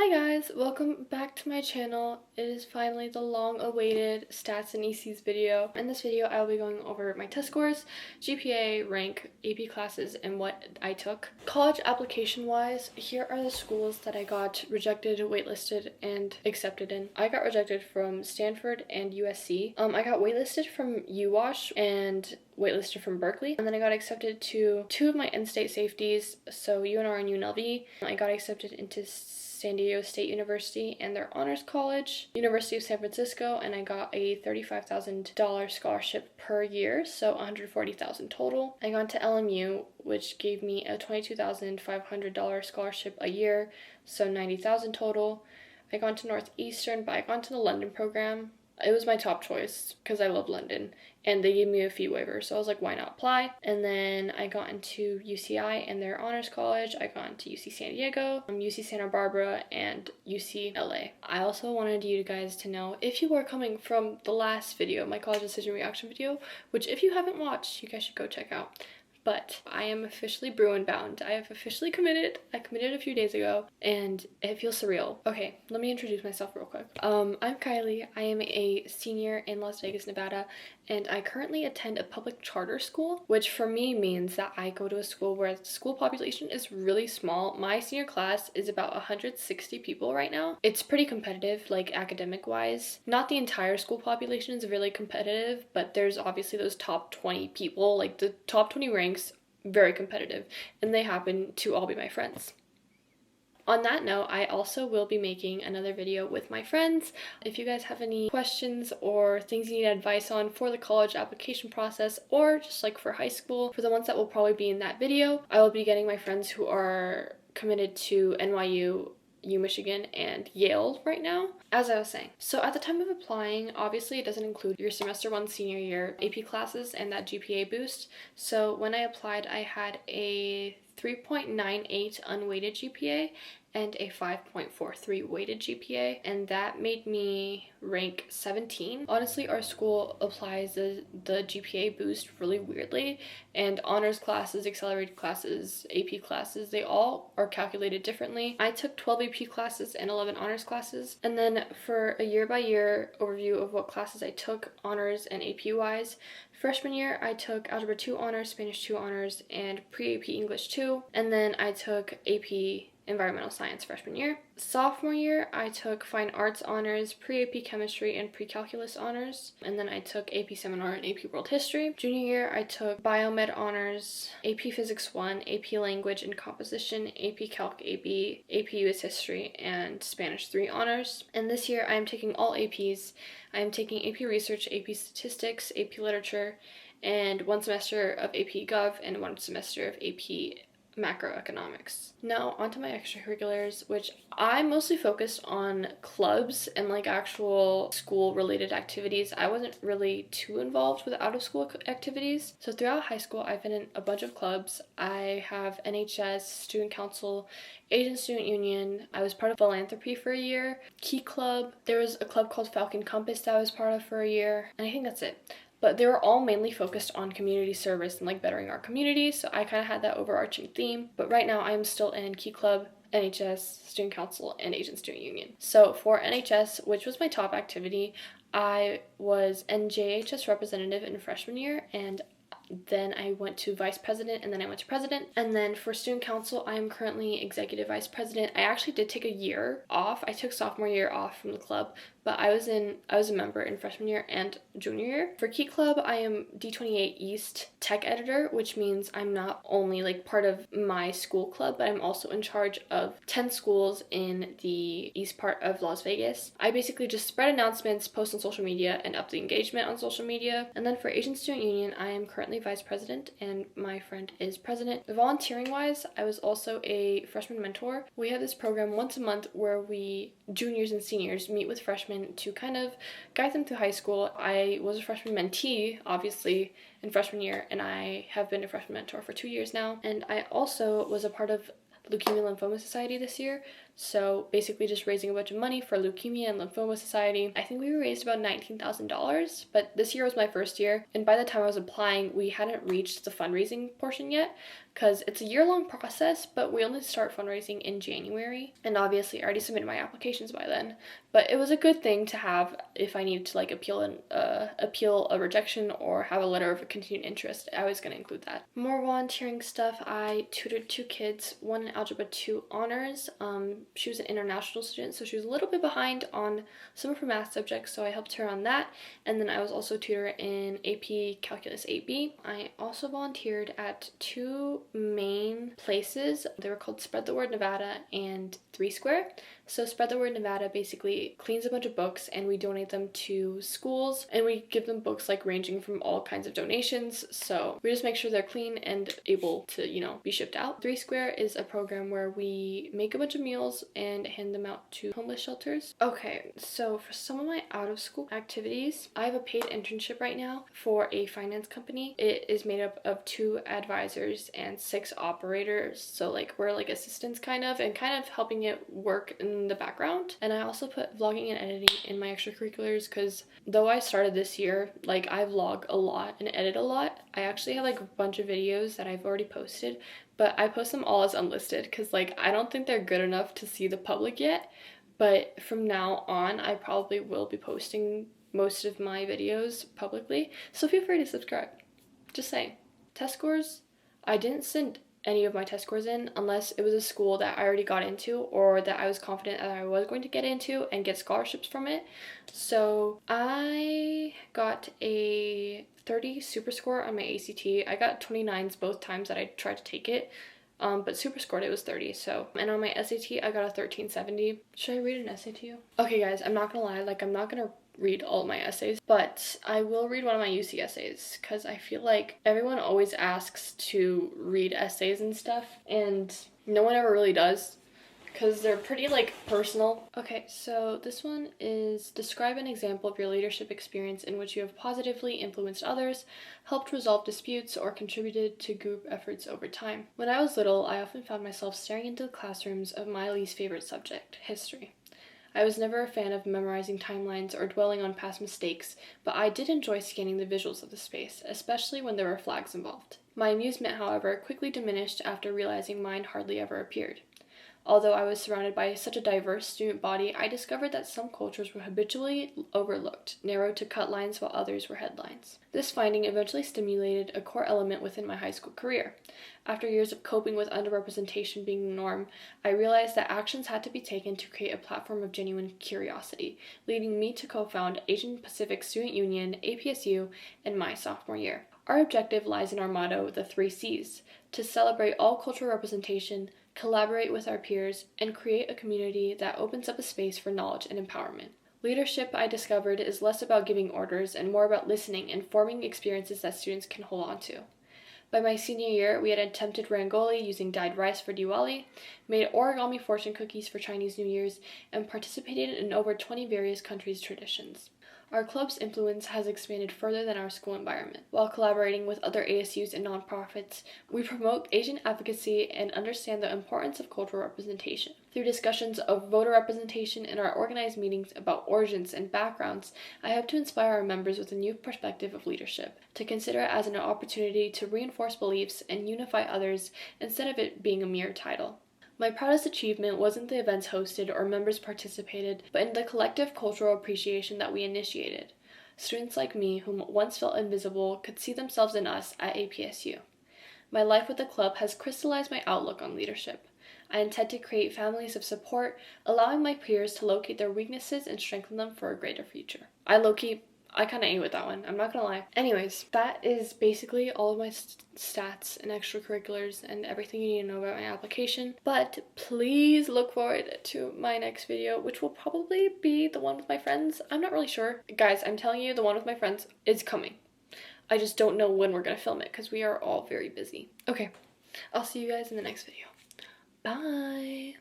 Hi guys, welcome back to my channel. It is finally the long-awaited stats and ECs video. In this video, I will be going over my test scores, GPA, rank, AP classes, and what I took. College application-wise, here are the schools that I got rejected, waitlisted, and accepted in. I got rejected from Stanford and USC. I got waitlisted from UWash and waitlisted from Berkeley, and then I got accepted to two of my in-state safeties, so UNR and UNLV. I got accepted into San Diego State University and their honors college, University of San Francisco, and I got a $35,000 scholarship per year, so $140,000 total. I got to LMU, which gave me a $22,500 scholarship a year, so $90,000 total. I got to Northeastern, but I got to the London program. It was my top choice because I love London, and they gave me a fee waiver, so I was like, why not apply? And then I got into UCI and their honors college. I got into UC San Diego, UC Santa Barbara, and UCLA. I also wanted you guys to know, if you are coming from the last video, my college decision reaction video, which if you haven't watched, you guys should go check out. But I am officially Bruin bound. I have officially committed. I committed a few days ago, and it feels surreal. Okay, let me introduce myself real quick. I'm Kylie. I am a senior in Las Vegas, Nevada, and I currently attend a public charter school, which for me means that I go to a school where the school population is really small. My senior class is about 160 people right now. It's pretty competitive, like academic-wise. Not the entire school population is really competitive, but there's obviously those top 20 people, like the top 20 ranks, very competitive, and they happen to all be my friends. On that note, I also will be making another video with my friends. If you guys have any questions or things you need advice on for the college application process, or just like for high school, for the ones that will probably be in that video, I will be getting my friends who are committed to NYU, Michigan, and Yale right now. As I was saying, so at the time of applying, obviously it doesn't include your semester 1 senior year AP classes and that GPA boost. So when I applied, I had a 3.98 unweighted GPA and a 5.43 weighted GPA, and that made me rank 17. Honestly, our school applies the GPA boost really weirdly, and honors classes, accelerated classes, AP classes, they all are calculated differently. I took 12 AP classes and 11 honors classes, and then for a year-by-year overview of what classes I took, honors and AP wise, freshman year, I took Algebra 2 honors, Spanish 2 honors, and pre-AP English 2, and then I took AP Environmental Science freshman year. Sophomore year, I took Fine Arts honors, pre-AP Chemistry, and pre-Calculus honors, and then I took AP Seminar and AP World History. Junior year, I took Biomed honors, AP Physics 1, AP Language and Composition, AP Calc AB, AP US History, and Spanish 3 honors. And this year, I am taking all APs. I am taking AP Research, AP Statistics, AP Literature, and one semester of AP Gov, and one semester of AP macroeconomics. Now onto my extracurriculars, which I mostly focused on clubs and like actual school related activities. I wasn't really too involved with out of school activities. So throughout high school, I've been in a bunch of clubs. I have NHS, student council, Asian student union. I was part of philanthropy for a year, Key Club. There was a club called Falcon Compass that I was part of for a year, and I think that's it. But they were all mainly focused on community service and like bettering our community, so I kind of had that overarching theme. But right now I'm still in Key Club, NHS, Student Council, and Asian Student Union. So for NHS, which was my top activity, I was NJHS representative in freshman year, and then I went to vice president, and then I went to president. And then for student council, I am currently executive vice president. I actually did take a year off. I took sophomore year off from the club, but I was a member in freshman year and junior year. For Key Club, I am D28 East tech editor, which means I'm not only like part of my school club, but I'm also in charge of 10 schools in the east part of Las Vegas. I basically just spread announcements, post on social media, and up the engagement on social media. And then for Asian Student Union, I am currently vice president, and my friend is president. Volunteering wise, I was also a freshman mentor. We have this program once a month where we, juniors and seniors, meet with freshmen to kind of guide them through high school. I was a freshman mentee, obviously, in freshman year, and I have been a freshman mentor for 2 years now. And I also was a part of Leukemia Lymphoma Society this year, So basically just raising a bunch of money for Leukemia and Lymphoma Society. I think we raised about $19,000, but this year was my first year, and by the time I was applying, we hadn't reached the fundraising portion yet, because it's a year-long process, but we only start fundraising in January, and obviously I already submitted my applications by then. But it was a good thing to have if I needed to like appeal a rejection or have a letter of continued interest. I was going to include that. More volunteering stuff. I tutored 2 kids, one in Algebra 2 honors. She was an international student, so she was a little bit behind on some of her math subjects, so I helped her on that. And then I was also tutor in AP Calculus 8B. I also volunteered at 2 main places. They were called Spread the Word Nevada and 3 Square. So Spread the Word Nevada basically cleans a bunch of books and we donate them to schools, and we give them books like ranging from all kinds of donations. So we just make sure they're clean and able to, be shipped out. 3 Square is a program where we make a bunch of meals and hand them out to homeless shelters. Okay, so for some of my out of school activities, I have a paid internship right now for a finance company. It is made up of 2 advisors and 6 operators. So like we're like assistants kind of helping it work in the background. And I also put vlogging and editing in my extracurriculars, because though I started this year, like I vlog a lot and edit a lot. I actually have like a bunch of videos that I've already posted, but I post them all as unlisted because like I don't think they're good enough to see the public yet. But from now on, I probably will be posting most of my videos publicly, so feel free to subscribe. Just saying. Test scores, I didn't send any of my test scores in unless it was a school that I already got into or that I was confident that I was going to get into and get scholarships from it. So I got a 30 super score on my ACT. I got 29s both times that I tried to take it, but super scored it was 30. So, and on my SAT I got a 1370. Should I read an essay to you? Okay guys, I'm not gonna lie, like I'm not gonna read all my essays, but I will read one of my UC essays because I feel like everyone always asks to read essays and stuff, and no one ever really does because they're pretty like personal. Okay, so this one is: describe an example of your leadership experience in which you have positively influenced others, helped resolve disputes, or contributed to group efforts over time. When I was little, I often found myself staring into the classrooms of my least favorite subject, history. I was never a fan of memorizing timelines or dwelling on past mistakes, but I did enjoy scanning the visuals of the space, especially when there were flags involved. My amusement, however, quickly diminished after realizing mine hardly ever appeared. Although I was surrounded by such a diverse student body, I discovered that some cultures were habitually overlooked, narrowed to cut lines while others were headlines. This finding eventually stimulated a core element within my high school career. After years of coping with underrepresentation being the norm, I realized that actions had to be taken to create a platform of genuine curiosity, leading me to co-found Asian Pacific Student Union, APSU, in my sophomore year. Our objective lies in our motto, the 3 C's, to celebrate all cultural representation, collaborate with our peers, and create a community that opens up a space for knowledge and empowerment. Leadership, I discovered, is less about giving orders and more about listening and forming experiences that students can hold on to. By my senior year, we had attempted rangoli using dyed rice for Diwali, made origami fortune cookies for Chinese New Year's, and participated in over 20 various countries' traditions. Our club's influence has expanded further than our school environment. While collaborating with other ASUs and nonprofits, we promote Asian advocacy and understand the importance of cultural representation. Through discussions of voter representation in our organized meetings about origins and backgrounds, I hope to inspire our members with a new perspective of leadership, to consider it as an opportunity to reinforce beliefs and unify others instead of it being a mere title. My proudest achievement wasn't the events hosted or members participated, but in the collective cultural appreciation that we initiated. Students like me, whom once felt invisible, could see themselves in us at APSU. My life with the club has crystallized my outlook on leadership. I intend to create families of support, allowing my peers to locate their weaknesses and strengthen them for a greater future. I kind of ate with that one, I'm not gonna lie. Anyways, that is basically all of my stats and extracurriculars and everything you need to know about my application. But please look forward to my next video, which will probably be the one with my friends. I'm not really sure. Guys, I'm telling you, the one with my friends is coming. I just don't know when we're gonna film it because we are all very busy. Okay, I'll see you guys in the next video. Bye!